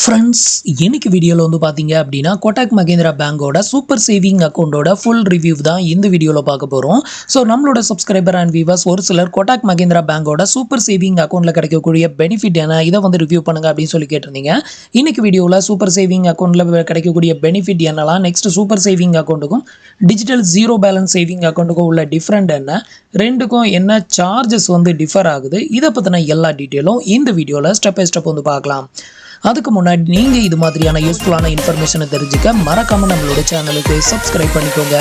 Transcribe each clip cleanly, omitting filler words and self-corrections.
Friends, இன்னைக்கு வீடியோவில் வந்து பார்த்தீங்க அப்படின்னா கோட்டாக் மகேந்திரா பேங்கோட சூப்பர் சேவிங் அக்கௌண்ட்டோட ஃபுல் ரிவ்யூ தான் இந்த வீடியோவில் பார்க்க போகிறோம். ஸோ நம்மளோட சப்ஸ்கிரைபர் அண்ட் வியூவர்ஸ் ஒரு சிலர் கோட்டாக் மகேந்திரா பேங்கோட சூப்பர் சேவிங் அக்கௌண்ட்டில் கிடைக்கக்கூடிய பெனிஃபிட் என்ன, இதை வந்து ரிவ்யூ பண்ணுங்க அப்படின்னு சொல்லி கேட்டிருந்தீங்க. இன்னைக்கு வீடியோவில் சூப்பர் சேவிங் அக்கௌண்ட்டில் கிடைக்கக்கூடிய பெனிஃபிட் என்னலாம், நெக்ஸ்ட் சூப்பர் சேவிங் அக்கௌண்ட்டுக்கும் டிஜிட்டல் ஜீரோ பேலன்ஸ் சேவிங் அக்கௌண்ட்டுக்கும் உள்ள டிஃப்ரெண்ட் என்ன, ரெண்டுக்கும் என்ன சார்ஜஸ் வந்து டிஃபர் ஆகுது, இதை பற்றின எல்லா டீட்டெயிலும் இந்த வீடியோவில் ஸ்டெப் பை ஸ்டெப் வந்து பார்க்கலாம். அதுக்கு முன்னாடி நீங்கள் இது மாதிரியான யூஸ்ஃபுல்லான இன்ஃபர்மேஷனை தெரிஞ்சுக்க மறக்காமல் நம்மளோட சேனலுக்கு சப்ஸ்கிரைப் பண்ணிக்கோங்க.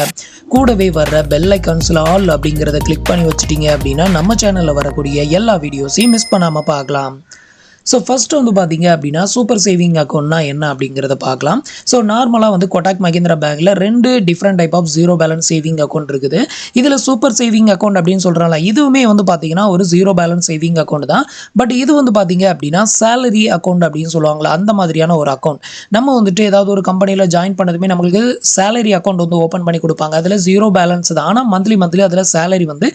கூடவே வர்ற பெல் ஐக்கான்ஸில் ஆல் அப்படிங்கிறத கிளிக் பண்ணி வச்சுட்டீங்க அப்படின்னா நம்ம சேனலில் வரக்கூடிய எல்லா வீடியோஸையும் மிஸ் பண்ணாமல் பார்க்கலாம். ஸோ ஃபஸ்ட்டு வந்து பார்த்தீங்க அப்படின்னா சூப்பர் சேவிங் அக்கௌண்ட்னா என்ன அப்படிங்கிறத பார்க்கலாம். ஸோ நார்மலாக வந்து கோட்டாக் மகேந்திரா பேங்க்கில் ரெண்டு different type of zero balance saving account இருக்குது. இதில் சூப்பர் சேவிங் அக்கௌண்ட் அப்படின்னு சொல்கிறாங்களா, இதுவுமே வந்து பார்த்தீங்கன்னா ஒரு ஜீரோ பேலன்ஸ் சேவிங் அக்கௌண்ட் தான். பட் இது வந்து பார்த்தீங்க அப்படின்னா சேலரி அக்கௌண்ட் அப்படின்னு சொல்லுவாங்களா, அந்த மாதிரியான ஒரு அக்கௌண்ட். நம்ம வந்துட்டு ஏதாவது ஒரு கம்பெனியில் ஜாயின் பண்ணதுமே நம்மளுக்கு சேலரி அக்கௌண்ட் வந்து ஓப்பன் பண்ணி கொடுப்பாங்க. அதில் ஜீரோ பேலன்ஸ் தான், ஆனால் மந்த்லி அதில் சேலரி வந்து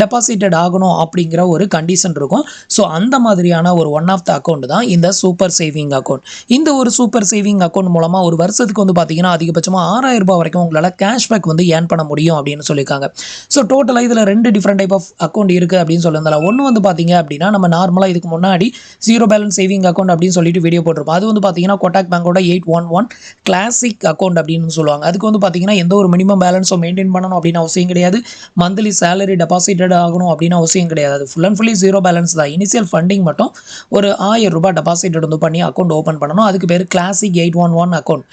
டெபாசிட்டட் ஆகணும் அப்படிங்கிற ஒரு கண்டிஷன் இருக்கும். ஸோ அந்த மாதிரியான ஒரு ஒன் ஆஃப் த அக்கௌண்ட் தான் இந்த சூப்பர் சேவிங் அக்கௌண்ட். இந்த ஒரு சூப்பர் சேவிங் அக்கௌண்ட் மூலமாக ஒரு வருஷத்துக்கு வந்து பார்த்தீங்கன்னா அதிகபட்சமாக 6000 ரூபாய் வரைக்கும் உங்களால் கேஷ்பேக் வந்து ஏர்ன் பண்ண முடியும் அப்படின்னு சொல்லியிருக்காங்க. ஸோ டோட்டலாக இதில் ரெண்டு டிஃப்ரெண்ட் டைப் ஆஃப் அக்கௌண்ட் இருக்குது அப்படின்னு சொல்லியிருந்தாலும், ஒன்று வந்து பார்த்தீங்க அப்படின்னா நம்ம நார்மலாக இதுக்கு முன்னாடி ஜீரோ பேலன்ஸ் சேவிங் அக்கௌண்ட் அப்படின்னு சொல்லிட்டு வீடியோ போட்டிருப்போம். அது வந்து பார்த்தீங்கன்னா கோட்டாக் பேங்கோட 811 கிளாசிக் அக்கௌண்ட் அப்படின்னு சொல்லுவாங்க. அதுக்கு வந்து பார்த்தீங்கன்னா எந்த ஒரு மினிமம் பேலன்ஸோ மெயின்டைன் பண்ணணும் அப்படின்னு அவசியம் கிடையாது. மந்த்லி சேலரி டெபாசிட்டட் ஆகணும் அப்படின்னு அவசியம் கிடையாது. அது full and fully zero balance தான். இனிஷியல் ஃபண்டிங் மட்டும் ஒரு 1000 ரூபாய் டெபாசிட்டட் வந்து பண்ணி அக்கௌண்ட் ஓப்பன் பண்ணணும். அதுக்கு பேர் கிளாசிக் 811 அக்கௌண்ட்.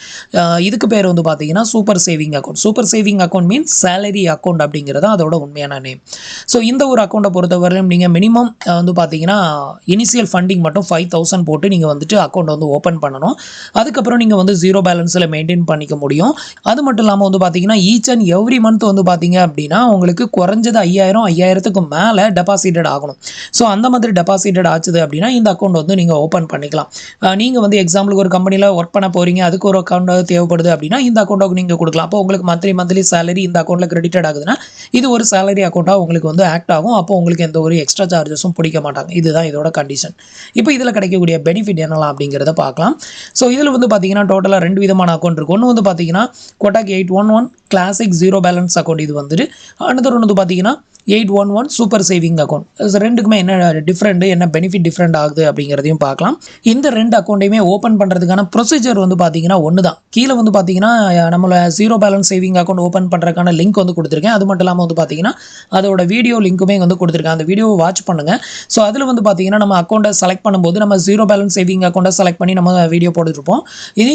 இதுக்கு பேர் வந்து பார்த்தீங்கன்னா super saving account. Super saving account means salary account அப்படிங்கிறது அதோட உண்மையான நேம். ஸோ இந்த ஒரு அக்கௌண்ட்டை பொறுத்தவரையிலும் நீங்கள் மினிமம் வந்து பார்த்தீங்கன்னா இனிஷியல் ஃபண்டிங் மட்டும் 5000 போட்டு நீங்கள் வந்துட்டு அக்கௌண்ட் வந்து ஓப்பன் பண்ணணும். அதுக்கப்புறம் நீங்கள் வந்து ஜீரோ பேலன்ஸில் மெயின்டைன் பண்ணிக்க முடியும். அது மட்டும் இல்லாமல் வந்து பார்த்தீங்கன்னா ஈச் அண்ட் எவ்ரி மந்த் வந்து பார்த்தீங்க அப்படின்னா உங்களுக்கு குறைஞ்சது 5000க்கு மேலே டெபாசிட்டட் ஆகணும். ஸோ அந்த மாதிரி டெபாசிட்டட் ஆச்சுது அப்படின்னா இந்த அக்கௌண்ட் வந்து நீங்கள் ஓப்பன் பண்ணிக்கலாம். நீங்கள் வந்து எக்ஸாம்பிளுக்கு ஒரு கம்பெனியில் ஒர்க் பண்ண போகிறீங்க, அதுக்கு ஒரு அக்கௌண்ட் தேவைப்படுது அப்படின்னா இந்த அக்கௌண்ட்டுக்கு நீங்கள் கொடுக்கலாம். அப்போ உங்களுக்கு மந்த்லி சேலரி இந்த அக்கௌண்ட்டில் கிரெடிட்டட் ஆகுதுன்னா இது ஒரு சேலரி அக்கௌண்ட்டாக உங்களுக்கு வந்து ஆக்ட் ஆகும். அப்போ உங்களுக்கு எந்த ஒரு எக்ஸ்ட்ரா சார்ஜஸும் பிடிக்க மாட்டாங்க. இதுதான் இதோட கண்டிஷன். இப்போ இதில் கிடைக்கக்கூடிய பெனிஃபிட் என்னலாம் அப்படிங்கிறத பார்க்கலாம். ஸோ இதில் வந்து பார்த்தீங்கன்னா டோட்டலாக ரெண்டு விதமான அக்கௌண்ட் இருக்குது. ஒன்று வந்து பார்த்தீங்கன்னா Kotak 811 classic zero balance account இது வந்துட்டு. அனதர் ஒன்று வந்து பார்த்தீங்கன்னா 811 சூப்பர் சேவிங் அக்கௌண்ட். ரெண்டுக்குமே என்ன டிஃப்ரெண்ட், என்ன பெனிஃபிட் டிஃப்ரெண்ட் ஆகுது அப்படிங்கிறதையும் பார்க்கலாம். இந்த ரெண்டு அக்கௌண்ட்டையுமே ஓப்பன் பண்ணுறதுக்கான ப்ரொசீஜர் வந்து பார்த்தீங்கன்னா ஒன்று தான். கீழே வந்து பார்த்தீங்கன்னா நம்மள zero balance saving account open பண்ணுறதுக்கான லிங்க் வந்து கொடுத்துருக்கேன். அது மட்டும் இல்லாமல் வந்து பார்த்தீங்கன்னா அதோட வீடியோ லிங்க்குமே வந்து கொடுத்துருக்கேன். அந்த வீடியோவை வாட்ச் பண்ணுங்கள். ஸோ அதில் வந்து பார்த்தீங்கன்னா நம்ம அக்கௌண்ட்டை செலக்ட் பண்ணும்போது நம்ம ஜீரோ பேலன்ஸ் சேவிங் அக்கௌண்ட்டை செலக்ட் பண்ணி நம்ம வீடியோ போட்டுருப்போம்.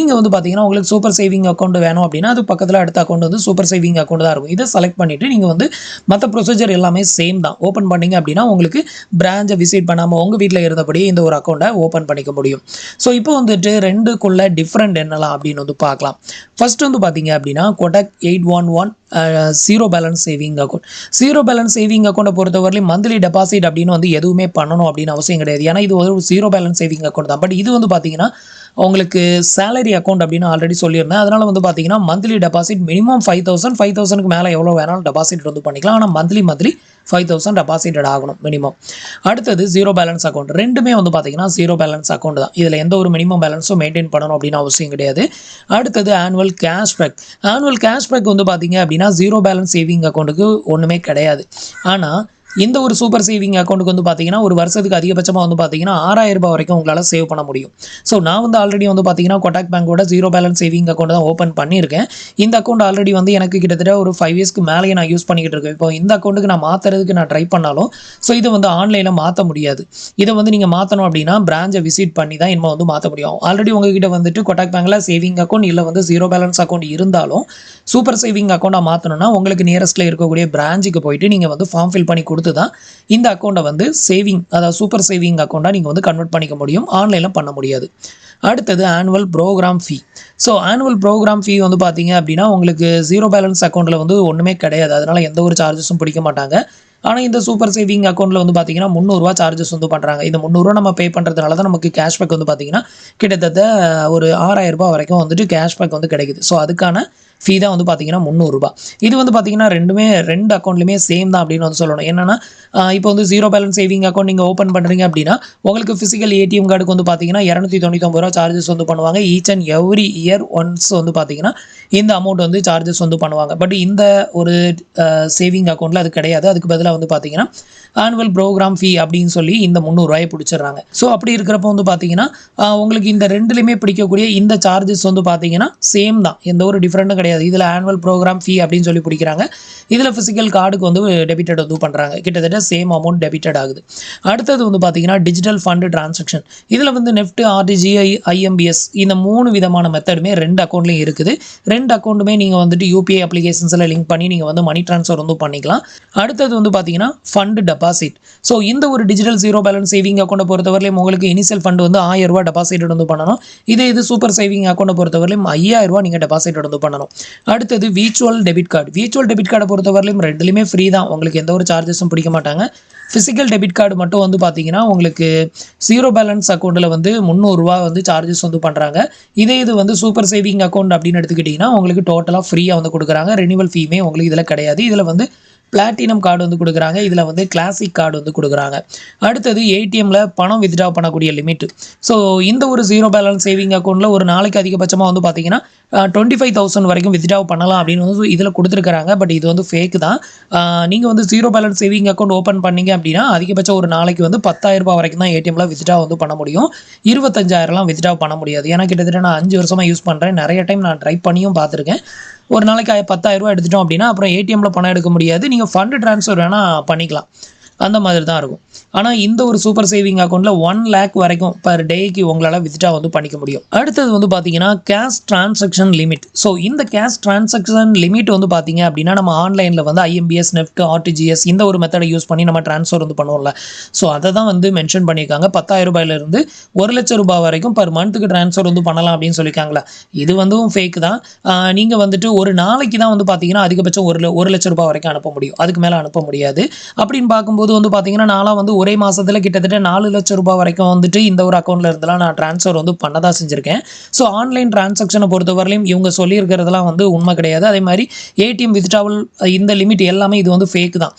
இங்கே வந்து பார்த்தீங்கன்னா உங்களுக்கு சூப்பர் சேவிங் அக்கௌண்ட் வேணும் அப்படின்னா அது பக்கத்தில் அடுத்த அக்கௌண்ட் வந்து சூப்பர் சேவிங் அக்கௌண்ட் தான் இருக்கும். இதை செலக்ட் பண்ணிவிட்டு நீங்கள் வந்து மற்ற ப்ரொசீஜர் எல்லாமே சேம் தான். ஓப்பன் பண்ணீங்க அப்படின்னா உங்களுக்கு பிரான்ச்சை விசிட் பண்ணாமல் உங்கள் வீட்டில் இருந்தபடி இந்த ஒரு அக்கௌண்ட்டை ஓப்பன் பண்ணிக்க முடியும். ஸோ இப்போ வந்துட்டு ரெண்டுக்குள்ள டிஃப்ரெண்ட் என்னலாம் அப்படின்னு வந்து பார்க்கலாம். ஃபர்ஸ்ட் வந்து பார்த்தீங்க அப்படின்னா Kotak 811 zero balance saving account. Zero balance saving அக்கௌண்ட்டை பொறுத்தவரையிலும் மந்த்லி டெபாசிட் அப்படின்னு வந்து எதுவுமே பண்ணணும் அப்படின்னு அவசியம் கிடையாது. ஏன்னா இது ஒரு ஜீரோ பேலன்ஸ் சேவிங் அக்கௌண்ட் தான். பட் இது வந்து பார்த்தீங்கன்னா உங்களுக்கு சேலரி அக்கௌண்ட் அப்படின்னு ஆல்ரெடி சொல்லியிருந்தேன். அதனால் வந்து பார்த்தீங்கன்னா மந்த்லி டெபாசிட் மினிமம் 5000க்கு மேலே எவ்வளோ வேணாலும் டெபாசிட் வந்து பண்ணிக்கலாம். ஆனால் மந்த்லி 5000 டெபாசிட்டட் ஆகணும் மினிமம். அடுத்தது ஜீரோ பேலன்ஸ் அக்கௌண்ட். ரெண்டுமே வந்து பார்த்தீங்கன்னா ஜீரோ பேலன்ஸ் அக்கௌண்ட் தான். இதில் எந்த ஒரு மினிமம் பேலன்ஸும் மெயின்டைன் பண்ணணும் அப்படின்னு அவசியம் கிடையாது. அடுத்தது ஆனுவல் கேஷ்பேக். ஆனுவல் கேஷ்பேக் வந்து பார்த்தீங்க அப்படின்னா ஜீரோ பேலன்ஸ் சேவிங் அக்கௌண்ட்டுக்கு ஒன்றுமே கிடையாது. ஆனால் இந்த ஒரு சூப்பர் சேவிங் அக்கௌண்ட்டுக்கு வந்து பார்த்தீங்கன்னா ஒரு வருஷத்துக்கு அதிகபட்சமாக வந்து பார்த்தீங்கன்னா 6000 ரூபாய் வரைக்கும் உங்களால் சேவ் பண்ண முடியும். ஸோ நான் வந்து ஆல்ரெடி வந்து பார்த்தீங்கன்னா கோட்டாக் பேங்கோட ஜீரோ பேலன்ஸ் சேவிங் அக்கௌண்ட் தான் ஓப்பன் பண்ணியிருக்கேன். இந்த அக்கௌண்ட் ஆல்ரெடி வந்து எனக்கு கிட்டத்தட்ட ஒரு 5 இயர்ஸ்க்கு மேலேயே நான் யூஸ் பண்ணிக்கிட்டு இருக்கேன். இப்போ இந்த அக்கௌண்ட்டுக்கு நான் மாற்றுறதுக்கு நான் ட்ரை பண்ணாலும் ஸோ இதை வந்து ஆன்லைனில் மாற்ற முடியாது. இதை வந்து நீங்கள் மாற்றணும் அப்படின்னா பிரான்ச்சை விசிட் பண்ணி தான் இனிமேல் வந்து மாற்ற முடியும். ஆல்ரெடி உங்ககிட்ட வந்துட்டு கோட்டாக் பேங்கில் சேவிங் அக்கௌண்ட் இல்லை வந்து ஜீரோ பேலன்ஸ் அக்கௌண்ட் இருந்தாலும் சூப்பர் சேவிங் அக்கௌண்ட்டாக மாற்றணும்னா உங்களுக்கு நியரஸ்ட்டில் இருக்கக்கூடிய பிரான்ச்சுக்கு போயிட்டு நீங்கள் வந்து ஃபார்ம் ஃபில் பண்ணி கொடுத்து தான் இந்த அக்கௌண்ட்டை வந்து சேவிங், அதாவது சூப்பர் சேவிங் அக்கௌண்ட்டாக நீங்கள் வந்து கன்வெர்ட் பண்ணிக்க முடியும். ஆன்லைனில் பண்ண முடியாது. அடுத்தது ஆனுவல் ப்ரோக்ராம் ஃபீ. ஸோ ஆனுவல் ப்ரோக்ராம் ஃபீ வந்து பார்த்தீங்க அப்படின்னா உங்களுக்கு ஜீரோ பேலன்ஸ் அக்கௌண்ட்டில் வந்து ஒன்றுமே கிடையாது. அதனால் எந்த ஒரு சார்ஜஸும் பிடிக்க மாட்டாங்க. ஆனால் இந்த சூப்பர் சேவிங் அக்கௌண்ட்டில் வந்து பார்த்தீங்கன்னா 300 ரூபா சார்ஜஸ் வந்து பண்ணுறாங்க. இந்த 300 ரூபா நம்ம பே பண்ணுறதுனால தான் நமக்கு கேஷ்பேக் வந்து பார்த்தீங்கன்னா கிட்டத்தட்ட ஒரு 6000 ரூபாய் வரைக்கும் வந்துட்டு கேஷ்பேக் வந்து கிடைக்குது. ஸோ அதுக்கான ஃபீ தான் வந்து பார்த்தீங்கன்னா ரூ. 300. இது வந்து பார்த்தீங்கன்னா ரெண்டு அக்கௌண்ட்லையுமே சேம் தான் அப்படின்னு வந்து சொல்லணும். என்னன்னா இப்போ வந்து ஜீரோ பேலன்ஸ் சேவிங் அக்கௌண்ட் நீங்கள் ஓப்பன் பண்ணுறீங்க அப்படின்னா உங்களுக்கு ஃபிசிக்கல் ஏடிஎம் கார்டுக்கு வந்து பார்த்தீங்கன்னா ரூ. 299 சார்ஜஸ் வந்து பண்ணுவாங்க. Each and every year once வந்து பார்த்தீங்கன்னா இந்த அமௌண்ட் வந்து சார்ஜஸ் வந்து பண்ணுவாங்க. பட் இந்த ஒரு சேவிங் அக்கௌண்ட்டில் அது கிடையாது. அதுக்கு பதிலாக வந்து பார்த்தீங்கன்னா ஆனுவல் ப்ரோக்ராம் ஃபீ அப்படின்னு சொல்லி இந்த ரூ. 300 பிடிச்சிடுறாங்க. ஸோ அப்படி இருக்கிறப்ப வந்து பார்த்தீங்கன்னா உங்களுக்கு இந்த ரெண்டுலையுமே பிடிக்கக்கூடிய இந்த சார்ஜஸ் வந்து பார்த்தீங்கன்னா சேம் தான், எந்த ஒரு டிஃப்ரெண்ட்டும் கிடையாது. இதில் ஆனுவல் ப்ரோக்ராம் ஃபீ அப்படின்னு சொல்லி பிடிக்கிறாங்க, இதில் ஃபிசிக்கல் கார்டுக்கு வந்து டெபிட்டட் வந்து பண்ணுறாங்க. கிட்டத்தட்ட சேம் அமௌண்ட் டெபிட்டட் ஆகுது. அடுத்தது வந்து பார்த்தீங்கன்னா டிஜிட்டல் ஃபண்டு டிரான்சாக்ஷன். இதில் வந்து நெஃப்ட், ஆர்டிஜிஐ, ஐஎம்பிஎஸ் இந்த 3 விதமான மெத்தடுமே 2 அக்கௌண்ட்லையும் இருக்குது. 2 அக்கௌண்ட்டுமே நீங்கள் வந்துட்டு யூபிஐ அப்ளிகேஷன்ஸில் லிங்க் பண்ணி நீங்கள் வந்து மணி ட்ரான்ஸ்ஃபர் வந்து பண்ணிக்கலாம். அடுத்தது வந்து பார்த்தீங்கன்னா ஃபண்டு டெபாசிட். ஸோ இந்த ஒரு டிஜிட்டல் ஜீரோ பேலன்ஸ் சேவிங் அக்கௌண்ட்டை பொறுத்தவரையிலும் உங்களுக்கு இனிஷியல் ஃபண்ட் வந்து ரூ. 1000 டெபாசிட் வந்து பண்ணணும். இது சூப்பர் சேவிங் அக்கௌண்ட்டை பொறுத்தவரையிலும் ரூ. 5000 நீங்கள் டெபாசிட் வந்து பண்ணணும். அடுத்தது virtual debit card. Virtual debit கார்டை பொறுத்தவரையிலும் ரெண்டுலையுமே ஃப்ரீ தான், உங்களுக்கு எந்த ஒரு சார்ஜஸும் பிடிக்க மாட்டாங்க. ஃபிசிக்கல் டெபிட் கார்டு மட்டும் வந்து பார்த்தீங்கன்னா உங்களுக்கு ஜீரோ பேலன்ஸ் அக்கௌண்ட்டில் வந்து ரூ. 300 வந்து சார்ஜஸ் வந்து பண்ணுறாங்க. இது வந்து சூப்பர் சேவிங் அக்கௌண்ட் அப்படின்னு எடுத்துக்கிட்டிங்கன்னா உங்களுக்கு டோட்டலாக ஃப்ரீயாக வந்து கொடுக்குறாங்க. ரெனிவல் ஃபீமே உங்களுக்கு இதில் கிடையாது. இதில் வந்து பிளாட்டினம் கார்டு வந்து கொடுக்குறாங்க, இதில் வந்து கிளாசிக் கார்டு வந்து கொடுக்குறாங்க. அடுத்தது ஏடிஎம்மில் பணம் வித்ட்ரா பண்ணக்கூடிய லிமிட். ஸோ இந்த ஒரு ஜீரோ பேலன்ஸ் சேவிங் அக்கௌண்ட்டில் ஒரு நாளைக்கு அதிகபட்சமாக வந்து பார்த்தீங்கன்னா 25,000 வரைக்கும் வித்ட்ரா பண்ணலாம் அப்படின்னு வந்து இதில் கொடுத்துருக்காங்க. பட் இது வந்து ஃபேக் தான். நீங்கள் வந்து zero balance saving account open பண்ணீங்க அப்படின்னா அதிகபட்சம் ஒரு நாளைக்கு வந்து ரூ. 10,000 வரைக்கும் தான் ஏடிஎம்மில் வித்ட்ரா வந்து பண்ண முடியும். 25,000லாம் வித்ட்ரா பண்ண முடியாது. ஏன்னா கிட்டத்தட்ட நான் 5 வருஷமாக யூஸ் பண்ணுறேன், நிறைய டைம் நான் ட்ரை பண்ணியும் பார்த்துருக்கேன். ஒரு நாளைக்கு ரூ. 10,000 எடுத்துட்டோம் அப்படின்னா அப்புறம் ஏடிஎம்மில் பணம் எடுக்க முடியாது. நீங்கள் ஃபண்டு ட்ரான்ஸ்ஃபர் வேணால் பண்ணிக்கலாம், அந்த மாதிரி தான் இருக்கும். ஆனால் இந்த ஒரு சூப்பர் சேவிங் அக்கௌண்ட்டில் 1 lakh வரைக்கும் பர் டேக்கு உங்களால் வித்ட்ரா வந்து பண்ணிக்க முடியும். அடுத்தது வந்து பார்த்தீங்கன்னா கேஷ் டிரான்சாக்ஷன் லிமிட். ஸோ இந்த கேஷ் டிரான்சாக்ஷன் லிமிட் வந்து பார்த்தீங்க அப்படின்னா நம்ம ஆன்லைனில் வந்து ஐஎம்பிஎஸ், நெஃப்ட், ஆர்டிஜிஎஸ் இந்த ஒரு மெத்தடை யூஸ் பண்ணி நம்ம ட்ரான்ஸ்ஃபர் வந்து பண்ணுவோம்ல. ஸோ அதை தான் வந்து மென்ஷன் பண்ணியிருக்காங்க. ரூ. 10,000 ₹1,00,000 வரைக்கும் பர் மந்த்துக்கு ட்ரான்ஸ்ஃபர் வந்து பண்ணலாம் அப்படின்னு சொல்லியிருக்காங்களா. இது வந்து ஃபேக் தான். நீங்கள் வந்துட்டு ஒரு நாளைக்கு தான் வந்து பார்த்தீங்கன்னா அதிகபட்சம் ₹1,00,000 வரைக்கும் அனுப்ப முடியும், அதுக்கு மேலே அனுப்ப முடியாது. அப்படின்னு பார்க்கும்போது வந்து பார்த்தீங்கன்னா நான்லாம் வந்து ஒரே மாதத்தில் கிட்டத்தட்ட ₹4,00,000 வரைக்கும் வந்துட்டு இந்த ஒரு அக்கௌண்ட்டில் இருந்தெல்லாம் நான் ட்ரான்ஸ்ஃபர் வந்து பண்ண தான் செஞ்சுருக்கேன். ஸோ ஆன்லைன் டிரான்சாக்ஷனை பொறுத்தவரையிலும் இவங்க சொல்லியிருக்கிறதுலாம் வந்து உண்மை கிடையாது. அதே மாதிரி ஏடிஎம் வித்ட்ராவல் இந்த லிமிட் எல்லாமே இது வந்து ஃபேக் தான்.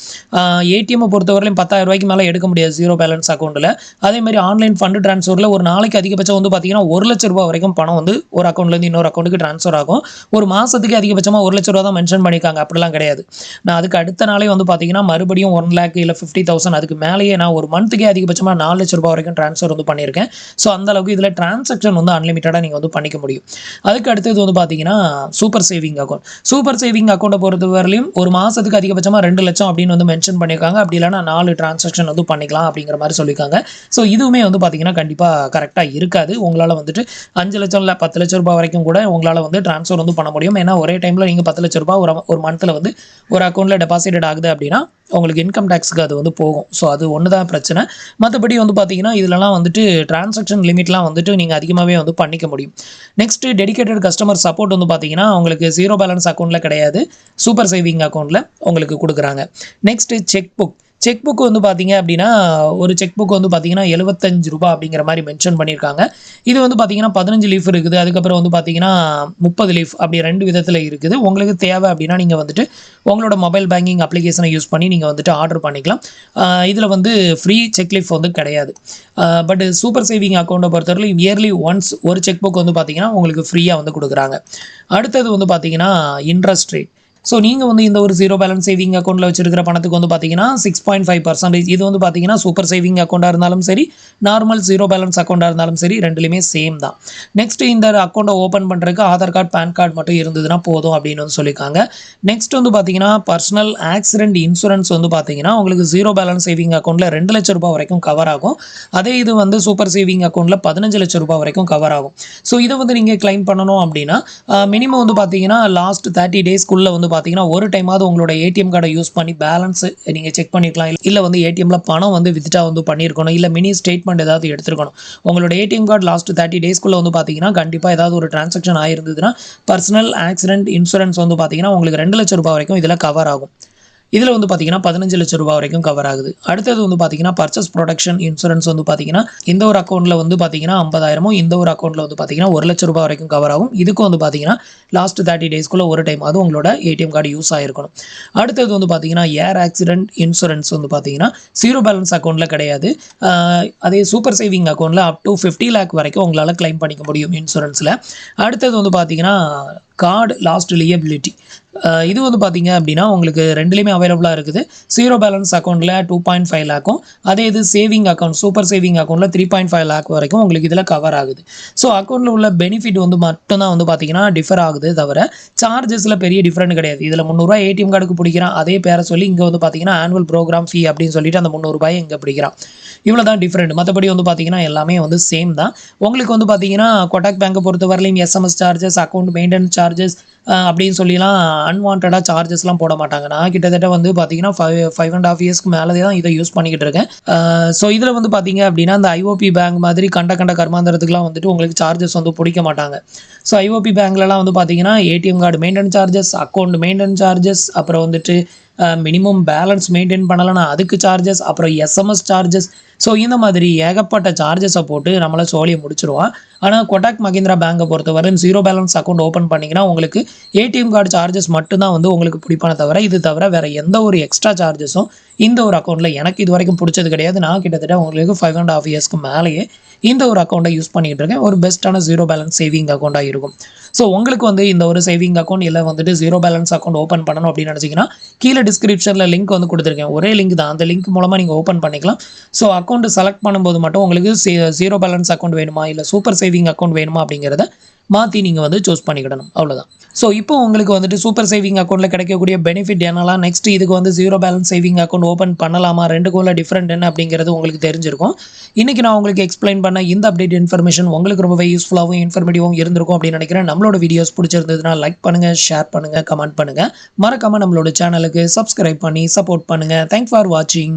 ஏடிஎம்மை பொறுத்தவரையிலும் ₹10,000 மேலே எடுக்க முடியாது ஜீரோ பேலன்ஸ் அக்கௌண்ட்டில். அதே மாதிரி ஆன்லைன் ஃபண்டு ட்ரான்ஸ்ஃபரில் ஒரு நாளைக்கு அதிகபட்சம் வந்து பார்த்தீங்கன்னா ₹1,00,000 வரைக்கும் பணம் வந்து ஒரு அக்கௌண்ட்லேருந்து இன்னொரு அக்கௌண்ட்டுக்கு ட்ரான்ஸ்ஃபர் ஆகும். ஒரு மாதத்துக்கு அதிகபட்சமாக ₹1,00,000 தான் மென்ஷன் பண்ணியிருக்காங்க, அப்படிலாம் கிடையாது. நான் அதுக்கு அடுத்த நாளே வந்து பார்த்தீங்கன்னா மறுபடியும் 1 lakh இல்லை 50,000 அதுக்கு மேலேயே நான் ஒரு மந்த்துக்கே அதிகபட்சமாக ₹4,00,000 வரைக்கும் ட்ரான்ஸ்ஃபர் வந்து பண்ணியிருக்கேன். ஸோ அந்த அளவுக்கு இதில் டிரான்சாக்ஷன் வந்து அன்லிமிட்டடாக நீங்கள் வந்து பண்ணிக்க முடியும். அதுக்கு அடுத்தது வந்து பார்த்தீங்கன்னா super saving account. Super saving அக்கௌண்ட்டை பொறுத்தவரையிலும் ஒரு மாதத்துக்கு அதிகபட்சமாக 2 லட்சம் அப்படின்னு வந்து மென்ஷன் பண்ணியிருக்காங்க. அப்படி இல்லைனா 4 டிரான்சாக்ஷன் வந்து பண்ணிக்கலாம் அப்படிங்கிற மாதிரி சொல்லியிருக்காங்க. ஸோ இதுவுமே வந்து பார்த்தீங்கன்னா கண்டிப்பாக கரெக்டாக இருக்காது. உங்களால் வந்துட்டு 5 லட்சம் இல்லை ₹10,00,000 வரைக்கும் கூட உங்களால் வந்து ட்ரான்ஸ்ஃபர் வந்து பண்ண முடியும். ஏன்னா ஒரே டைமில் நீங்கள் ₹10,00,000 ஒரு மந்த்தில் வந்து ஒரு அக்கௌண்ட்டில் டெபாசிட் ஆகுது அப்படின்னா உங்களுக்கு இன்கம் டேக்ஸுக்கு அது வந்து போகும். ஸோ அது ஒன்று தான் பிரச்சனை. மற்றபடி வந்து பார்த்தீங்கன்னா இதிலலாம் வந்துட்டு டிரான்சாக்ஷன் லிமிட்லாம் வந்துட்டு நீங்கள் அதிகமாகவே வந்து பண்ணிக்க முடியும். நெக்ஸ்ட்டு டெடிகேட்டட் கஸ்டமர் சப்போர்ட் வந்து பார்த்தீங்கன்னா உங்களுக்கு ஜீரோ பேலன்ஸ் அக்கௌண்ட்டில் கிடையாது, சூப்பர் சேவிங் அக்கௌண்ட்டில் உங்களுக்கு கொடுக்குறாங்க. Next check book. Check book வந்து பார்த்தீங்க அப்படின்னா ஒரு செக் புக் வந்து பார்த்தீங்கன்னா ₹75 அப்படிங்கிற மாதிரி மென்ஷன் பண்ணியிருக்காங்க. இது வந்து பார்த்தீங்கன்னா 15 லீஃப் இருக்குது, அதுக்கப்புறம் வந்து பார்த்தீங்கன்னா 30 லீஃப் அப்படி 2 விதத்தில் இருக்குது. உங்களுக்கு தேவை அப்படின்னா நீங்கள் வந்துட்டு உங்களோட மொபைல் பேங்கிங் அப்ளிகேஷனை யூஸ் பண்ணி நீங்கள் வந்துட்டு ஆர்டர் பண்ணிக்கலாம். இதில் வந்து ஃப்ரீ செக் லீஃப் வந்து கிடையாது. பட் சூப்பர் சேவிங் அக்கௌண்ட்டை பொறுத்தவரைக்கும் இயர்லி ஒன்ஸ் ஒரு செக் புக் வந்து பார்த்தீங்கன்னா உங்களுக்கு ஃப்ரீயாக வந்து கொடுக்குறாங்க. அடுத்தது வந்து பார்த்தீங்கன்னா இன்ட்ரெஸ்ட் ரேட். ஸோ நீங்கள் வந்து இந்த ஒரு ஜீரோ பேலன்ஸ் சேவிங் அக்கௌண்ட்டில் வச்சிருக்கிற பணத்துக்கு வந்து பார்த்தீங்கன்னா 6.5%. இது வந்து பார்த்தீங்கன்னா சூப்பர் சேவிங் அக்கௌண்ட்டாக இருந்தாலும் சரி, நார்மல் ஜீரோ பேலன்ஸ் அக்கௌண்ட்டாக இருந்தாலும் சரி, ரெண்டுலையுமே சேம் தான். நெக்ஸ்ட் இந்த அக்கௌண்ட்டை ஓப்பன் பண்ணுறதுக்கு ஆதார் கார்டு, பேன் கார்டு மட்டும் இருந்ததுன்னா போதும் அப்படின்னு வந்து சொல்லியிருக்காங்க. நெக்ஸ்ட் வந்து பார்த்தீங்கன்னா பர்சனல் ஆக்சிடென்ட் இன்சூரன்ஸ் வந்து பார்த்தீங்கன்னா உங்களுக்கு ஜீரோ பேலன்ஸ் சேவிங் அக்கௌண்ட்டில் ₹2,00,000 வரைக்கும் கவர் ஆகும். அதே இது வந்து சூப்பர் சேவிங் அக்கௌண்ட்டில் ₹15,00,000 வரைக்கும் கவர் ஆகும். ஸோ இதை வந்து நீங்கள் கிளைம் பண்ணணும் அப்படின்னா மினிமம் வந்து பார்த்தீங்கன்னா லாஸ்ட் 30 டேஸ்க்குள்ளே வந்து பார்த்தீங்கன்னா ஒரு டைமாவது உங்களோட ஏடிஎம் கார்டை யூஸ் பண்ணி பேலன்ஸ் நீங்கள் செக் பண்ணிக்கலாம். இல்லை வந்து ஏடிஎம்ல பணம் வந்து வித்ட்ரா வந்து பண்ணியிருக்கணும், இல்லை மினி ஸ்டேட்மெண்ட் ஏதாவது எடுத்துருக்கணும். உங்களோட ஏடிஎம் கார்டு லாஸ்ட் 30 டேஸ்க்குள்ளே வந்து பார்த்தீங்கன்னா கண்டிப்பாக ஏதாவது ஒரு டிரான்சாக்ஷன் ஆயிருந்ததுன்னா பர்சனல் ஆக்சிடென்ட் இன்சூரன்ஸ் வந்து பார்த்தீங்கன்னா உங்களுக்கு ₹2,00,000 வரைக்கும் இதில் கவர் ஆகும். இதில் வந்து பார்த்தீங்கன்னா 15 லட்சம் ரூபாய் வரைக்கும் கவர் ஆகுது. அடுத்தது வந்து பார்த்தீங்கன்னா பர்ச்சேஸ் ப்ரொடக்ஷன் இன்சூரன்ஸ் வந்து பார்த்தீங்கன்னா இந்த ஒரு அக்கௌண்ட்டில் வந்து பார்த்தீங்கன்னா 50,000 இந்த ஒரு அக்கௌண்ட்டில் வந்து பார்த்தீங்கன்னா 1 லட்சம் ரூபாய் வரைக்கும் கவர் ஆகும். இதுக்கும் வந்து பார்த்தீங்கன்னா லாஸ்ட் 30 டேஸ்க்குள்ள ஒரு டைம் அது உங்களோட ஏடிஎம் கார்டு யூஸ் ஆகிருக்கணும். அடுத்தது வந்து பார்த்தீங்கன்னா ஏர் ஆக்சிடென்ட் இன்சூரன்ஸ் வந்து பார்த்தீங்கன்னா 0 பேலன்ஸ் அக்கௌண்ட்டில் கிடையாது. அதே சூப்பர் சேவிங் அக்கௌண்ட்டில் அப் டு 50 லேக் வரைக்கும் உங்களால் கிளைம் பண்ணிக்க முடியும் இன்சூரன்ஸில். அடுத்தது வந்து பார்த்தீங்கன்னா கார்டு லாஸ்ட் லியபிலிட்டி. இது வந்து பார்த்தீங்க அப்படின்னா உங்களுக்கு ரெண்டுலேயுமே அவைலபிளாக இருக்குது. 0 பேலன்ஸ் அக்கௌண்ட்டில் 2.5 லேக்கும், அதே இது சேவிங் அக்கௌண்ட் சூப்பர் சேவிங் அக்கௌண்ட்டில் 3.5 லேக் வரைக்கும் உங்களுக்கு இதில் கவர் ஆகுது. ஸோ அக்கௌண்ட்டில் உள்ள பெனிஃபிட் வந்து மட்டும்தான் வந்து பார்த்தீங்கன்னா டிஃபர் ஆகுது தவிர சார்ஜஸில் பெரிய டிஃப்ரெண்ட் கிடையாது. இதில் 300 ஏடிஎம் கார்டுக்கு பிடிக்கிறான், அதே பேரை சொல்லி இங்கே வந்து பார்த்தீங்கன்னா ஆனுவல் ப்ரோக்ராம் ஃபீ அப்படின்னு சொல்லிட்டு அந்த 300 ரூபாயை இங்கே பிடிக்கிறான். இவ்வளோ தான் டிஃப்ரெண்ட். மற்றபடி வந்து பார்த்தீங்கன்னா எல்லாமே வந்து சேம் தான். உங்களுக்கு வந்து பார்த்தீங்கன்னா கொட்டாக் பேங்கை பொறுத்தவரையிலையும் SMS charges, account maintenance charges அப்படின்னு சொல்லிலாம் அன்வான்டாக சார்ஜஸ்லாம் போட மாட்டாங்க. நான் கிட்டத்தட்ட வந்து பார்த்தீங்கன்னா 5.5 இயர்ஸ்க்கு மேலே தான் இதை யூஸ் பண்ணிக்கிட்டு இருக்கேன். ஸோ இதில் வந்து பார்த்தீங்க அப்படின்னா இந்த ஐஓபி பேங்க் மாதிரி கண்ட கர்மாந்திரத்துக்குலாம் வந்துட்டு உங்களுக்கு சார்ஜஸ் வந்து பிடிக்க மாட்டாங்க. ஸோ ஐஓபி பேங்க்லலாம் வந்து பார்த்தீங்கன்னா ATM card maintenance charges, account maintenance charges, அப்புறம் வந்துட்டு மினிமம் பேலன்ஸ் மெயின்டைன் பண்ணலைன்னா அதுக்கு சார்ஜஸ், அப்புறம் எஸ்எம்எஸ் சார்ஜஸ். ஸோ இந்த மாதிரி ஏகப்பட்ட சார்ஜஸை போட்டு நம்மளை சோழியை முடிச்சிருவான். ஆனால் கொட்டாக் மஹிந்திரா பேங்கை பொறுத்தவரை 0 பேலன்ஸ் அக்கௌண்ட் ஓப்பன் பண்ணிங்கன்னா உங்களுக்கு ஏடிஎம் கார்டு சார்ஜஸ் மட்டும்தான் வந்து உங்களுக்கு பிடிப்பான தவிர இது தவிர வேறு எந்த ஒரு எக்ஸ்ட்ரா சார்ஜஸும் இந்த ஒரு அக்கௌண்ட்டில் எனக்கு இது வரைக்கும் பிடிச்சது கிடையாது. நான் கிட்டத்தட்ட உங்களுக்கு 5.5 இயர்ஸ்க்கு மேலேயே இந்த ஒரு அக்கௌண்ட்டை யூஸ் பண்ணிகிட்டு இருக்கேன். ஒரு பெஸ்ட்டான 0 பேலன்ஸ் சேவிங் அக்கௌண்ட்டாக இருக்கும். ஸோ உங்களுக்கு வந்து இந்த ஒரு சேவிங் அக்கௌண்ட் இல்லை வந்துட்டு 0 பேலன்ஸ் அக்கௌண்ட் ஓப்பன் பண்ணணும் அப்படின்னு நினச்சிங்கன்னா கீழே டிஸ்கிரிப்ஷனில் லிங்க் வந்து கொடுத்துருக்கேன். ஒரே லிங்க் தான், அந்த லிங்க் மூலமாக நீங்கள் ஓப்பன் பண்ணிக்கலாம். ஸோ அக்கௌண்ட் செலக்ட் பண்ணும்போது மட்டும் உங்களுக்கு 0 பேலன்ஸ் அக்கௌண்ட் வேணுமா இல்லை சூப்பர் சேவிங் அக்கௌண்ட் வேணுமா அப்படிங்கிறத மாற்றி நீங்கள் வந்து சூஸ் பண்ணிக்கிடணும். அவ்வளோதான். ஸோ இப்போ உங்களுக்கு வந்துட்டு சூப்பர் சேவிங் அக்கௌண்ட்டில் கிடைக்கக்கூடிய பெனிஃபிட் என்னலாம், நெக்ஸ்ட் இதுக்கு வந்து 0 பேலன்ஸ் சேவிங் அக்கௌண்ட் ஓப்பன் பண்ணலாமா, ரெண்டுக்குள்ள டிஃப்ரெண்ட் என்ன அப்படிங்கிறது உங்களுக்கு தெரிஞ்சிருக்கும். இன்றைக்கி நான் உங்களுக்கு எக்ஸ்பிளைன் பண்ண இந்த அப்டேட் இன்ஃபர்மேஷன் உங்களுக்கு ரொம்பவே யூஸ்ஃபுல்லாகவும் இன்ஃபர்மேட்டிவாகவும் இருந்திருக்கும் அப்படின்னு நினைக்கிறேன். நம்மளோட வீடியோஸ் பிடிச்சிருந்ததுன்னா லைக் பண்ணுங்கள், ஷேர் பண்ணுங்கள், கமெண்ட் பண்ணுங்கள். மறக்காமல் நம்மளோட சேனலுக்கு சப்ஸ்கிரைப் பண்ணி சப்போர்ட் பண்ணுங்கள். தேங்க்ஸ் ஃபார் வாட்சிங்.